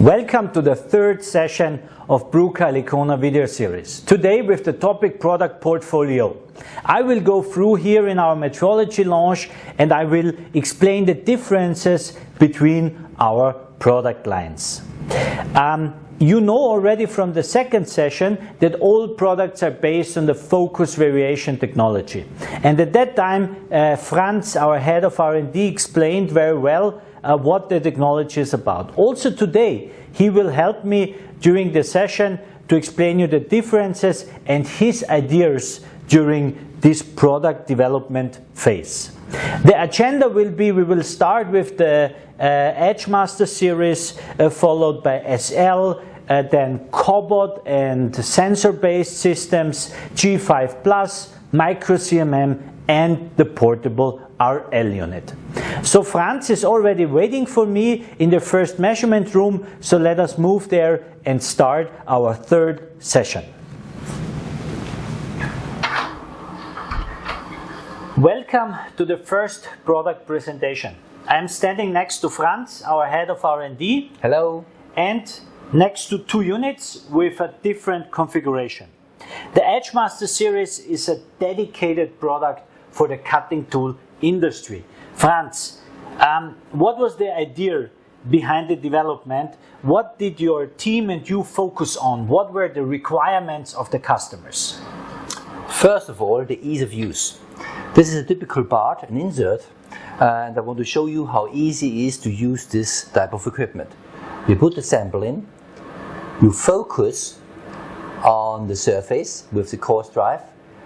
Welcome to the third session of Bruker Alicona video series. Today with the topic product portfolio. I will go through here in our metrology launch and I will explain the differences between our product lines. You know already from the second session that all products are based on the focus variation technology. And at that time, Franz, our head of R&D, explained very well what the technology is about. Also today, he will help me during the session to explain you the differences and his ideas during this product development phase. The agenda will be, we will start with the Edgemaster Series, followed by SL, then Cobot and sensor-based systems, G5+, µCMM, and the portable RL unit. So Franz is already waiting for me in the first measurement room, so let us move there and start our third session. Welcome to the first product presentation. I'm standing next to Franz, our head of R&D. Hello. And next to two units with a different configuration. The Edgemaster Series is a dedicated product for the cutting tool industry. Franz, what was the idea behind the development? What did your team and you focus on? What were the requirements of the customers? First of all, the ease of use. This is a typical part, an insert, and I want to show you how easy it is to use this type of equipment. You put the sample in, you focus on the surface with the coarse drive,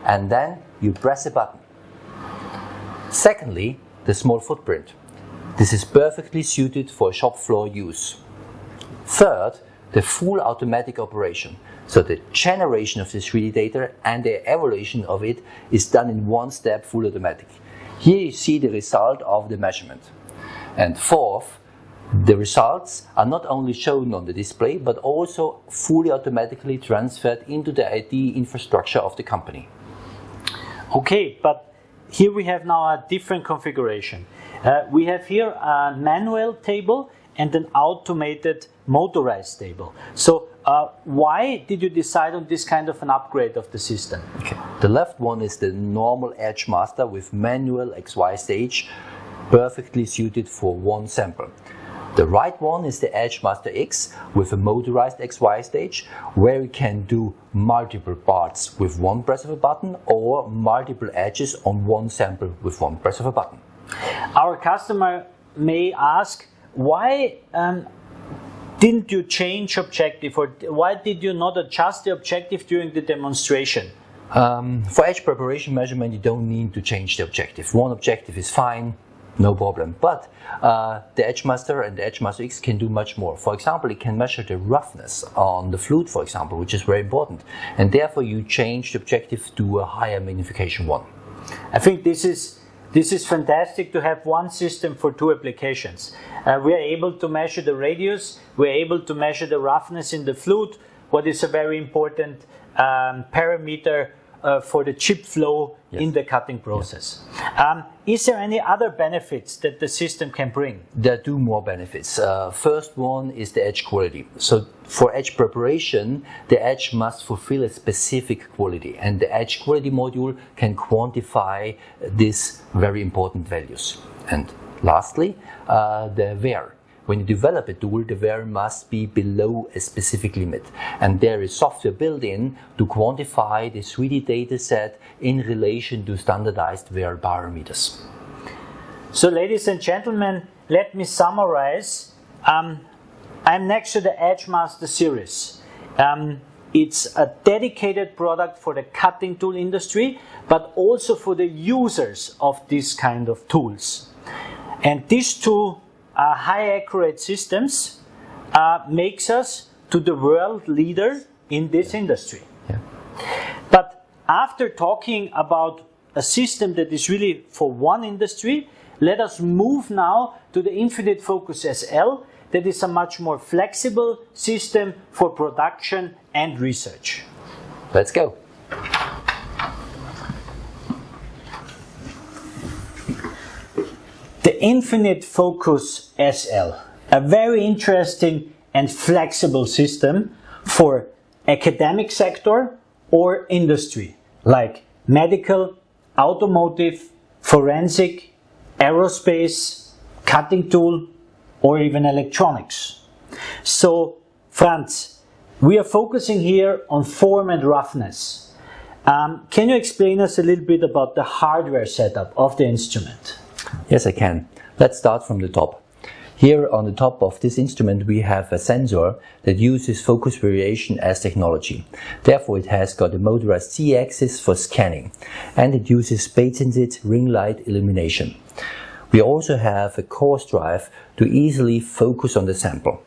and then you press a button. Secondly, the small footprint. This is perfectly suited for shop floor use. Third, the full automatic operation. So the generation of the 3D data and the evaluation of it is done in one step, full automatic. Here you see the result of the measurement. And fourth, the results are not only shown on the display, but also fully automatically transferred into the IT infrastructure of the company. Okay, but here we have now a different configuration. We have here a manual table and an automated motorized table. So why did you decide on this kind of an upgrade of the system? Okay. The left one is the normal Edgemaster with manual XY stage, perfectly suited for one sample. The right one is the Edgemaster X with a motorized XY stage, where you can do multiple parts with one press of a button or multiple edges on one sample with one press of a button. Our customer may ask, why didn't you change objective, or why did you not adjust the objective during the demonstration? For edge preparation measurement, you don't need to change the objective. One objective is fine. No problem. But the Edgemaster and the Edgemaster X can do much more. For example, it can measure the roughness on the flute, for example, which is very important. And therefore, you change the objective to a higher magnification one. I think this is fantastic to have one system for two applications. We are able to measure the radius. We are able to measure the roughness in the flute, what is a very important parameter for the chip flow in the cutting process. Yes. Is there any other benefits that the system can bring? There are two more benefits. First one is the edge quality. So for edge preparation, the edge must fulfill a specific quality, and the edge quality module can quantify these very important values. And lastly, the wear. When you develop a tool, the wear must be below a specific limit. And there is software built in to quantify the 3D data set in relation to standardized wear parameters. So ladies and gentlemen, let me summarize. I'm next to the Edgemaster Series. It's a dedicated product for the cutting tool industry, but also for the users of this kind of tools. And these two high accurate systems makes us to the world leader in this industry. Yeah. But after talking about a system that is really for one industry, let us move now to the Infinite Focus SL, that is a much more flexible system for production and research. Let's go. The Infinite Focus SL, a very interesting and flexible system for academic sector or industry, like medical, automotive, forensic, aerospace, cutting tool, or even electronics. So, Franz, we are focusing here on form and roughness. Can you explain us a little bit about the hardware setup of the instrument? Yes, I can. Let's start from the top. Here on the top of this instrument we have a sensor that uses focus variation as technology. Therefore it has got a motorized Z-axis for scanning, and it uses Bates-insit ring light illumination. We also have a coarse drive to easily focus on the sample.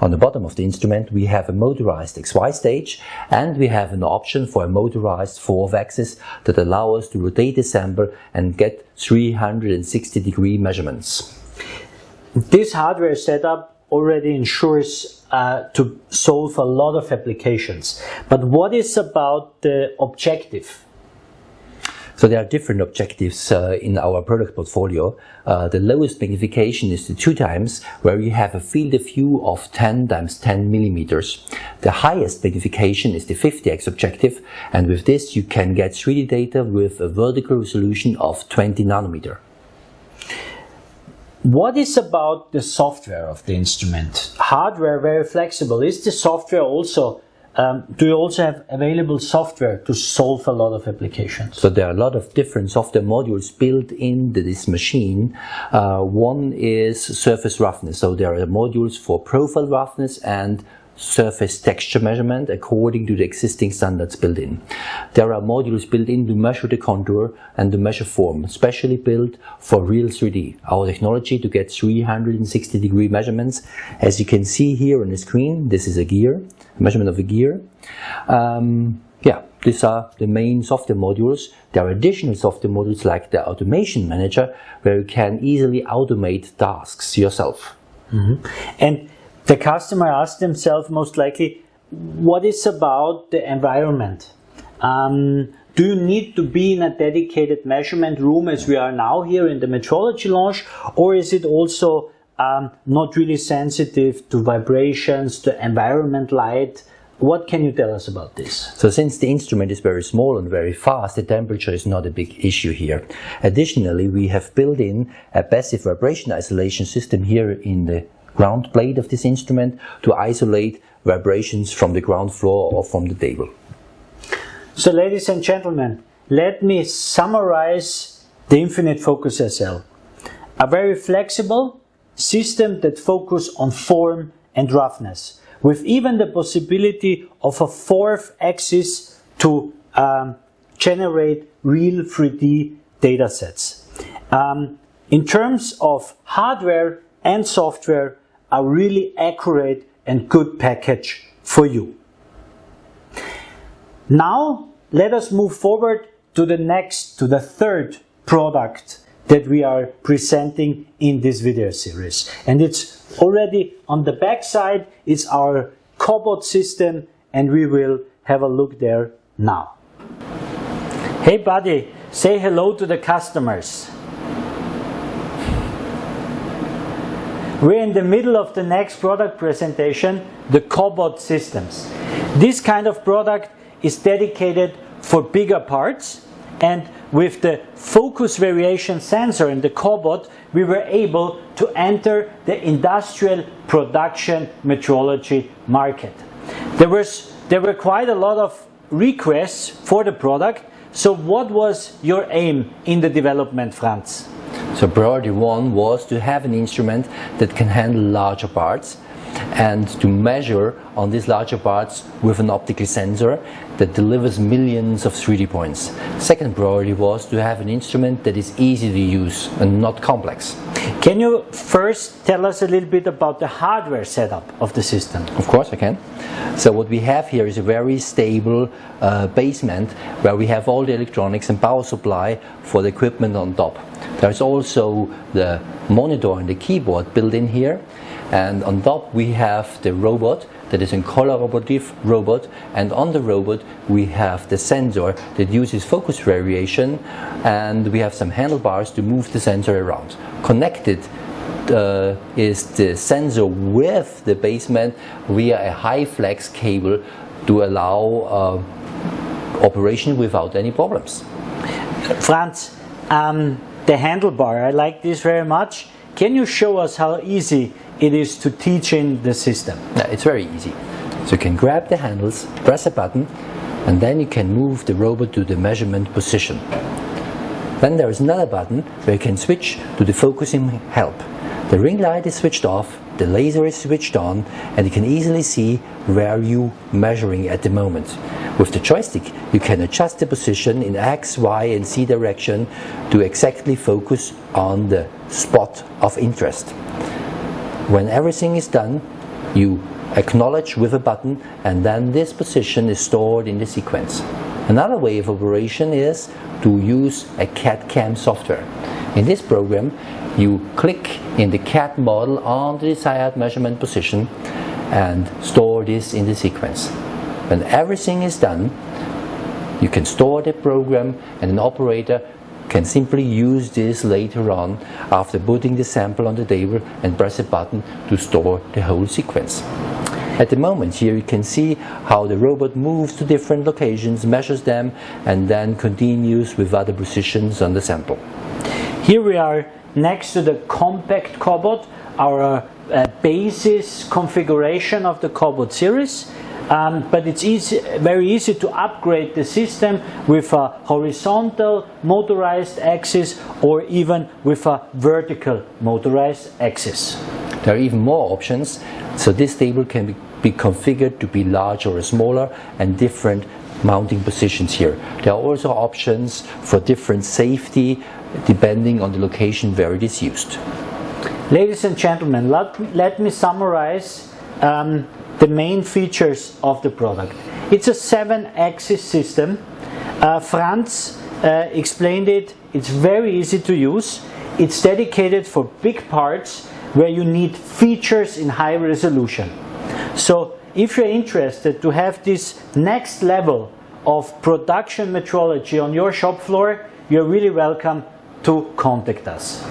On the bottom of the instrument we have a motorized XY stage, and we have an option for a motorized 4th axis that allow us to rotate the sample and get 360-degree measurements. This hardware setup already ensures to solve a lot of applications. But what is about the objective? So there are different objectives in our product portfolio. The lowest magnification is the 2x, where you have a field of view of 10 × 10 millimeters. The highest magnification is the 50x objective, and with this you can get 3D data with a vertical resolution of 20 nanometer. What is about the software of the instrument? Hardware very flexible. Is the software also, do you also have available software to solve a lot of applications? So there are a lot of different software modules built into this machine. One is surface roughness. So there are modules for profile roughness and surface texture measurement according to the existing standards built in. There are modules built in to measure the contour and to measure form, specially built for real 3D, our technology to get 360-degree measurements. As you can see here on the screen, this is a gear, a measurement of a gear. These are the main software modules. There are additional software modules like the automation manager, where you can easily automate tasks yourself. Mm-hmm. And the customer asks themselves most likely, what is about the environment? Do you need to be in a dedicated measurement room as we are now here in the metrology launch, or is it also not really sensitive to vibrations, to environment light? What can you tell us about this? So since the instrument is very small and very fast, the temperature is not a big issue here. Additionally, we have built in a passive vibration isolation system here in the ground plate of this instrument to isolate vibrations from the ground floor or from the table. So ladies and gentlemen, let me summarize the Infinite Focus SL. A very flexible system that focuses on form and roughness, with even the possibility of a 4th axis to generate real 3D data sets. In terms of hardware and software, a really accurate and good package for you. Now let us move forward to the third product that we are presenting in this video series. And it's already on the back side, it's our Cobot system, and we will have a look there now. Hey buddy, say hello to the customers. We're in the middle of the next product presentation, the Cobot systems. This kind of product is dedicated for bigger parts, and with the focus variation sensor in the Cobot, we were able to enter the industrial production metrology market. There were quite a lot of requests for the product. So what was your aim in the development, Franz? So priority one was to have an instrument that can handle larger parts and to measure on these larger parts with an optical sensor that delivers millions of 3D points. Second priority was to have an instrument that is easy to use and not complex. Can you first tell us a little bit about the hardware setup of the system? Of course I can. So what we have here is a very stable basement where we have all the electronics and power supply for the equipment on top. There's also the monitor and the keyboard built in here, and on top we have the robot that is a collaborative robot, and on the robot we have the sensor that uses focus variation, and we have some handlebars to move the sensor around. Connected is the sensor with the basement via a high flex cable to allow operation without any problems. Franz, the handlebar, I like this very much. Can you show us how easy it is to teach in the system? Yeah, it's very easy. So you can grab the handles, press a button, and then you can move the robot to the measurement position. Then there is another button where you can switch to the focusing help. The ring light is switched off, the laser is switched on, and you can easily see where you're measuring at the moment. With the joystick, you can adjust the position in X, Y, and Z direction to exactly focus on the spot of interest. When everything is done, you acknowledge with a button, and then this position is stored in the sequence. Another way of operation is to use a CAD/CAM software. In this program, you click in the CAD model on the desired measurement position and store this in the sequence. When everything is done, you can store the program, and an operator can simply use this later on after putting the sample on the table and press a button to store the whole sequence. At the moment here you can see how the robot moves to different locations, measures them, and then continues with other positions on the sample. Here we are next to the compact Cobot, our basis configuration of the Cobot series. But it's very easy to upgrade the system with a horizontal motorized axis or even with a vertical motorized axis. There are even more options, so this table can be configured to be larger or smaller and different mounting positions here. There are also options for different safety depending on the location where it is used. Ladies and gentlemen, let me summarize the main features of the product. It's a 7-axis system. Franz explained it. It's very easy to use. It's dedicated for big parts where you need features in high resolution. So if you're interested to have this next level of production metrology on your shop floor, you're really welcome to contact us.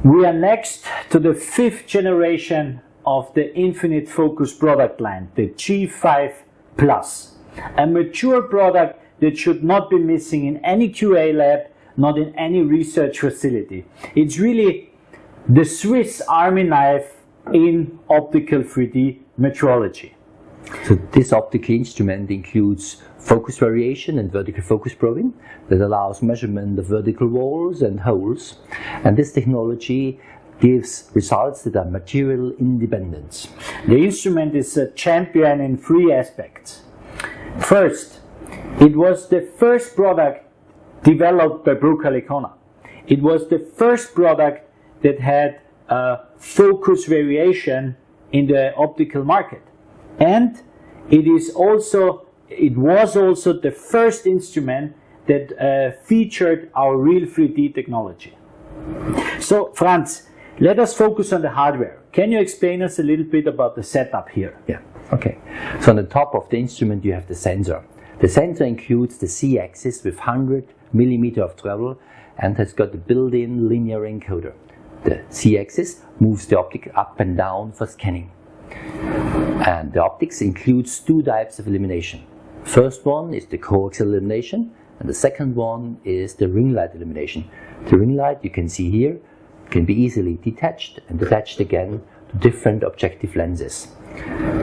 We are next to the 5th generation of the Infinite Focus product line, the G5 Plus. A mature product that should not be missing in any QA lab, not in any research facility. It's really the Swiss Army knife in optical 3D metrology. So this optical instrument includes focus variation and vertical focus probing that allows measurement of vertical walls and holes, and this technology gives results that are material independent. The instrument is a champion in 3 aspects. First, it was the first product developed by Bruker. It was the first product that had a focus variation in the optical market, and it was also the first instrument that featured our real 3D technology. So Franz, let us focus on the hardware. Can you explain us a little bit about the setup here? Yeah, okay. So on the top of the instrument you have the sensor. The sensor includes the Z-axis with 100 mm of travel and has got the built-in linear encoder. The Z-axis moves the optic up and down for scanning. And the optics includes 2 types of illumination. First one is the coaxial illumination, and the second one is the ring light illumination. The ring light you can see here can be easily detached and attached again to different objective lenses.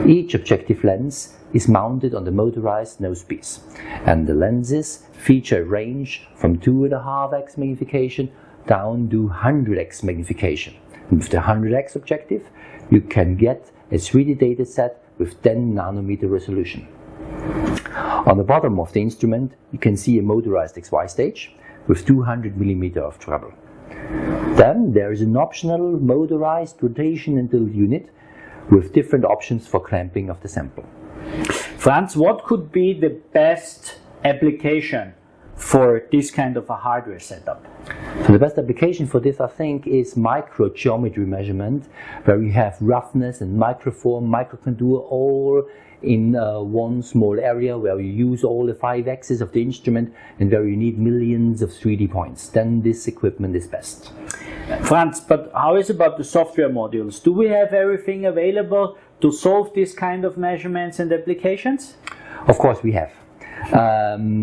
Each objective lens is mounted on the motorized nosepiece, and the lenses feature a range from 2.5x magnification down to 100x magnification. And with the 100x objective, you can get a 3D data set with 10 nanometer resolution. On the bottom of the instrument, you can see a motorized XY stage with 200 mm of travel. Then there is an optional motorized rotation and tilt unit with different options for clamping of the sample. Franz, what could be the best application for this kind of a hardware setup? So the best application for this, I think, is microgeometry measurement, where you have roughness and microform, microcontour all in one small area where you use all the 5 axes of the instrument and where you need millions of 3D points. Then this equipment is best. Franz, but how is about the software modules? Do we have everything available to solve this kind of measurements and applications? Of course we have.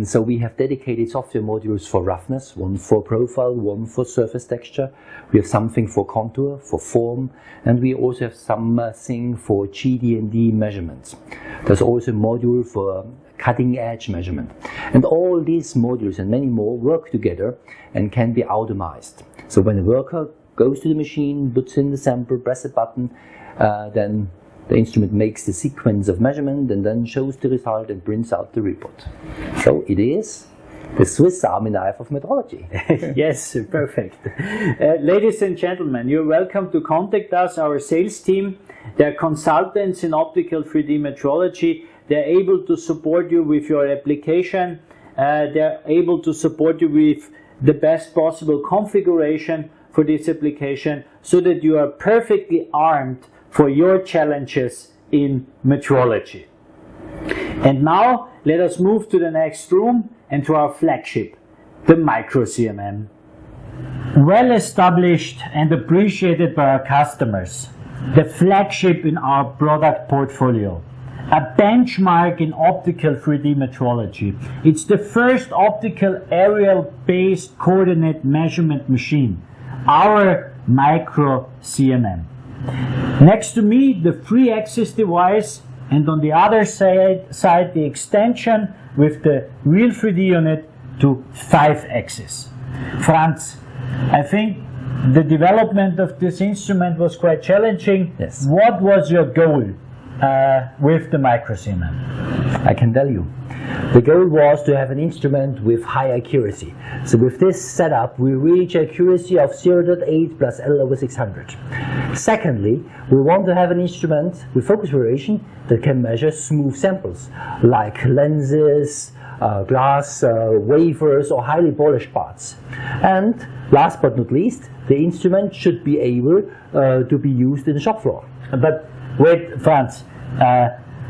So we have dedicated software modules for roughness, one for profile, one for surface texture. We have something for contour, for form, and we also have something for GD&D measurements. There's also a module for cutting edge measurement. And all these modules and many more work together and can be automized. So when the worker goes to the machine, puts in the sample, presses a button, then the instrument makes the sequence of measurement and then shows the result and prints out the report. So it is the Swiss Army knife of metrology. Yes, perfect. Ladies and gentlemen, you're welcome to contact us, our sales team. They're consultants in optical 3D metrology. They're able to support you with your application. They're able to support you with the best possible configuration for this application so that you are perfectly armed for your challenges in metrology. And now let us move to the next room and to our flagship, the µCMM. Well established and appreciated by our customers, the flagship in our product portfolio, a benchmark in optical 3D metrology. It's the first optical aerial-based coordinate measurement machine, our µCMM. Next to me, the 3-axis device, and on the other side the extension with the real 3D unit to 5 axis. Franz, I think the development of this instrument was quite challenging. Yes. What was your goal with the µCMM? I can tell you. The goal was to have an instrument with high accuracy. So with this setup, we reach accuracy of 0.8 plus L over 600. Secondly, we want to have an instrument with focus variation that can measure smooth samples, like lenses, glass, wafers, or highly polished parts. And last but not least, the instrument should be able to be used in the shop floor. But wait, Franz,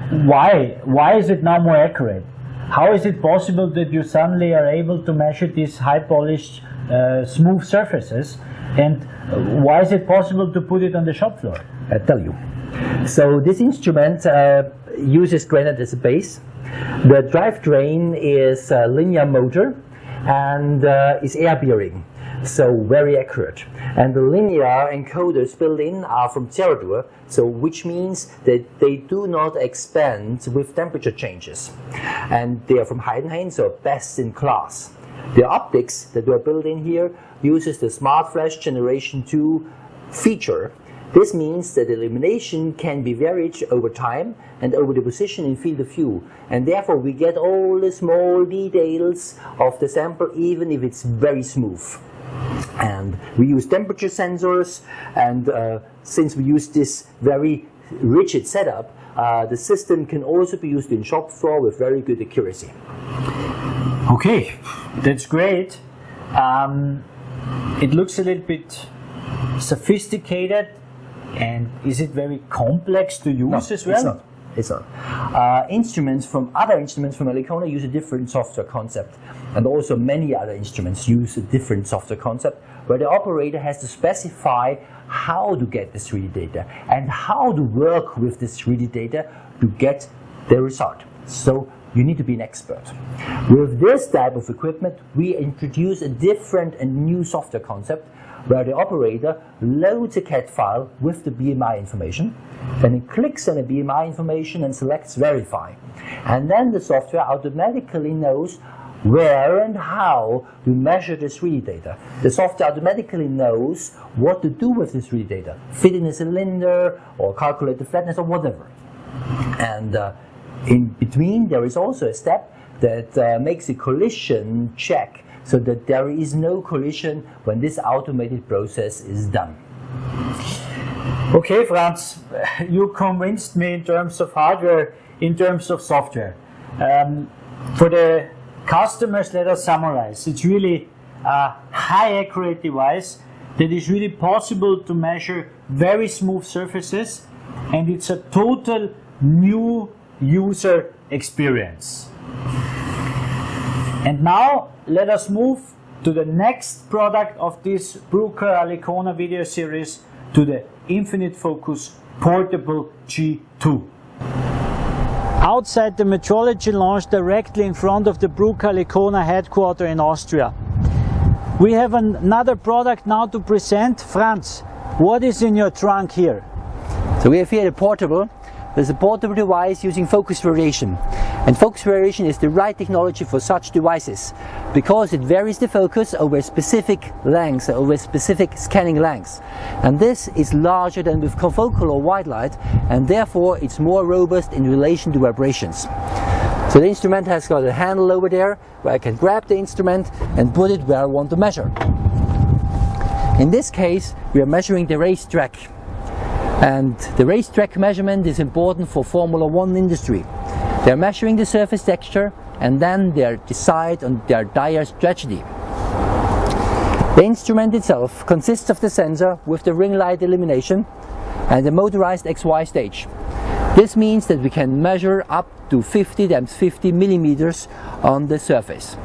why is it now more accurate? How is it possible that you suddenly are able to measure these high polished, smooth surfaces? And why is it possible to put it on the shop floor? I'll tell you. So this instrument uses granite as a base. The drivetrain is a linear motor and is air bearing, so very accurate. And the linear encoders built in are from Zeradur, so which means that they do not expand with temperature changes. And they are from Heidenhain, so best in class. The optics that were built in here uses the Smart Flash Generation 2 feature. This means that illumination can be varied over time and over the position in field of view, and therefore we get all the small details of the sample even if it's very smooth. And we use temperature sensors, and since we use this very rigid setup, the system can also be used in shop floor with very good accuracy. Okay, that's great. It looks a little bit sophisticated, and is it very complex to use as well? It's not. Other instruments from Alicona use a different software concept, and also many other instruments use a different software concept where the operator has to specify how to get the 3D data and how to work with this 3D data to get the result. So you need to be an expert. With this type of equipment, we introduce a different and new software concept where the operator loads a CAD file with the BMI information, then he clicks on the BMI information and selects Verify. And then the software automatically knows where and how to measure the 3D data. The software automatically knows what to do with the 3D data, fit in a cylinder or calculate the flatness or whatever. And in between there is also a step that makes a collision check so that there is no collision when this automated process is done. Okay, Franz, you convinced me in terms of hardware, in terms of software. For the customers, let us summarize. It's really a high accurate device that is really possible to measure very smooth surfaces, and it's a total new user experience. And now let us move to the next product of this Bruker Alicona video series, to the Infinite Focus Portable G2. Outside the metrology launch, directly in front of the Bruker Alicona headquarters in Austria, we have another product now to present. Franz, what is in your trunk here? So we have here a portable. There's a portable device using focus variation. And focus variation is the right technology for such devices because it varies the focus over specific lengths, over specific scanning lengths. And this is larger than with confocal or white light, and therefore it's more robust in relation to vibrations. So the instrument has got a handle over there where I can grab the instrument and put it where I want to measure. In this case, we are measuring the racetrack. And the racetrack measurement is important for Formula One industry. They are measuring the surface texture and then they decide on their tire strategy. The instrument itself consists of the sensor with the ring light illumination and the motorized XY stage. This means that we can measure up to 50 times 50 millimeters on the surface.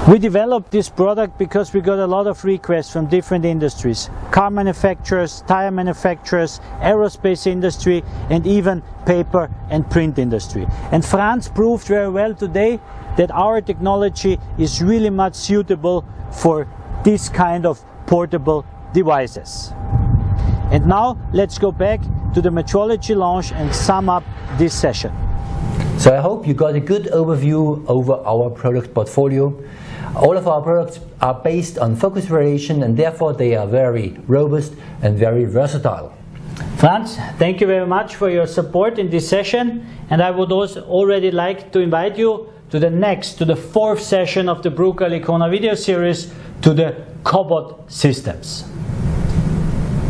We developed this product because we got a lot of requests from different industries: car manufacturers, tire manufacturers, aerospace industry, and even paper and print industry. And Franz proved very well today that our technology is really much suitable for this kind of portable devices. And now let's go back to the metrology launch and sum up this session. So I hope you got a good overview over our product portfolio. All of our products are based on focus variation and therefore they are very robust and very versatile. Franz, thank you very much for your support in this session, and I would also already like to invite you to the fourth session of the Bruker Alicona video series, to the Cobot systems.